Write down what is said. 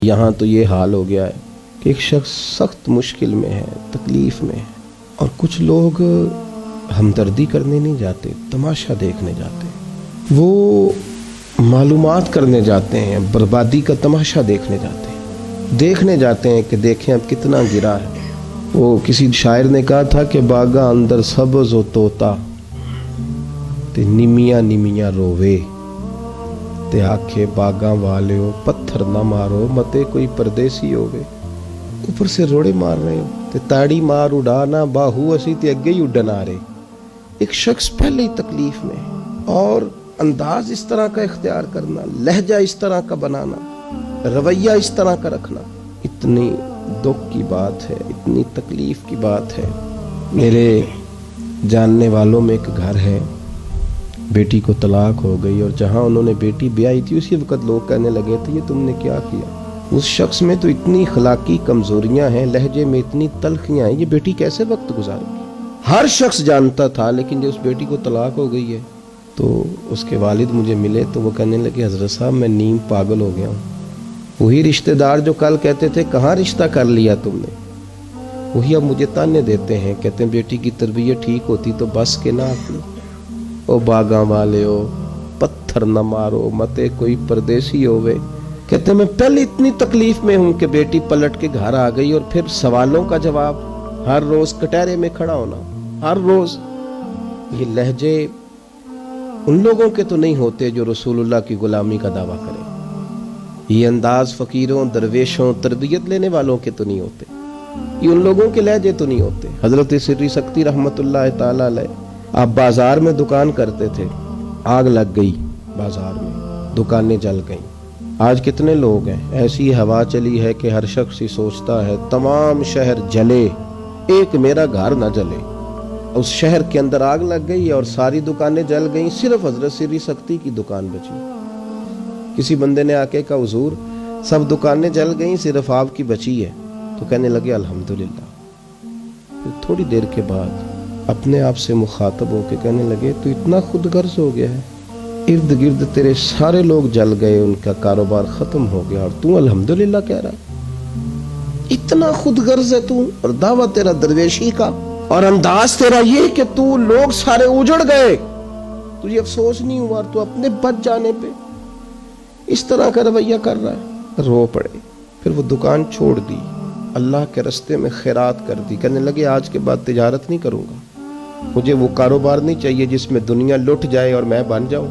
یہاں تو یہ حال ہو گیا ہے کہ ایک شخص سخت مشکل میں ہے، تکلیف میں ہے، اور کچھ لوگ ہمدردی کرنے نہیں جاتے، تماشا دیکھنے جاتے ہیں، وہ معلومات کرنے جاتے ہیں، بربادی کا تماشا دیکھنے جاتے ہیں کہ دیکھیں اب کتنا گرا ہے۔ وہ کسی شاعر نے کہا تھا کہ باغاں اندر سبز و طوطا تے نمیاں نمیاں رووے تے آکھے باغاں والیو پتھر نہ مارو متے کوئی پردیسی ہوگے۔ اوپر سے روڑے مار رہے ہو تے تاڑی مار اڑانا باہو اسی تے اگے ہی اڈن آ رہے۔ ایک شخص پہلے ہی تکلیف میں اور انداز اس طرح کا اختیار کرنا، لہجہ اس طرح کا بنانا، رویہ اس طرح کا رکھنا، اتنی دکھ کی بات ہے، اتنی تکلیف کی بات ہے۔ میرے جاننے والوں میں ایک گھر ہے، بیٹی کو طلاق ہو گئی، اور جہاں انہوں نے بیٹی بیائی تھی اسی وقت لوگ کہنے لگے تھے یہ تم نے کیا کیا؟ اس شخص میں تو اتنی اخلاقی کمزوریاں ہیں، لہجے میں اتنی تلخیاں ہیں، یہ بیٹی کیسے وقت گزارے گی؟ ہر شخص جانتا تھا، لیکن جب اس بیٹی کو طلاق ہو گئی ہے تو اس کے والد مجھے ملے تو وہ کہنے لگے حضرت صاحب میں نیم پاگل ہو گیا ہوں۔ وہی رشتہ دار جو کل کہتے تھے کہاں رشتہ کر لیا تم نے، وہی اب مجھے تانے دیتے ہیں، کہتے ہیں بیٹی کی تربیت ٹھیک ہوتی تو بس کے نہ اپنی او باغاں والے ہو پتھر نہ مارو متے کوئی پردیسی ہوئے۔ کہتے ہیں میں پہلے اتنی تکلیف میں ہوں کہ بیٹی پلٹ کے گھر آ گئی، اور پھر سوالوں کا جواب، ہر روز کٹہرے میں کھڑا ہونا، ہر روز۔ یہ لہجے ان لوگوں کے تو نہیں ہوتے جو رسول اللہ کی غلامی کا دعویٰ کریں، یہ انداز فقیروں، درویشوں، تربیت لینے والوں کے تو نہیں ہوتے، یہ ان لوگوں کے لہجے تو نہیں ہوتے۔ حضرت سری سکتی رحمت اللہ تعالی علیہ، آپ بازار میں دکان کرتے تھے، آگ لگ گئی بازار میں، دکانیں جل گئیں۔ آج کتنے لوگ ہیں، ایسی ہوا چلی ہے کہ ہر شخص ہی سوچتا ہے تمام شہر جلے، ایک میرا گھر نہ جلے۔ اس شہر کے اندر آگ لگ گئی اور ساری دکانیں جل گئیں، صرف حضرت سری سکتی کی دکان بچی۔ کسی بندے نے آ کے کہا حضور سب دکانیں جل گئیں صرف آپ کی بچی ہے، تو کہنے لگے الحمدللہ۔ پھر تھوڑی دیر کے بعد اپنے آپ سے مخاطب ہو کے کہنے لگے تو اتنا خود غرض ہو گیا ہے، ارد گرد تیرے سارے لوگ جل گئے، ان کا کاروبار ختم ہو گیا، اور تو الحمدللہ کہہ رہا ہے؟ اتنا خود غرض ہے تو، اور دعویٰ تیرا درویشی کا، اور انداز تیرا یہ کہ تو لوگ سارے اجڑ گئے، تجھے افسوس نہیں ہوا، اور تو اپنے بچ جانے پہ اس طرح کا رویہ کر رہا ہے۔ رو پڑے، پھر وہ دکان چھوڑ دی، اللہ کے رستے میں خیرات کر دی، کہنے لگے آج کے بعد تجارت نہیں کروں گا، مجھے وہ کاروبار نہیں چاہیے جس میں دنیا لٹ جائے اور میں بن جاؤں۔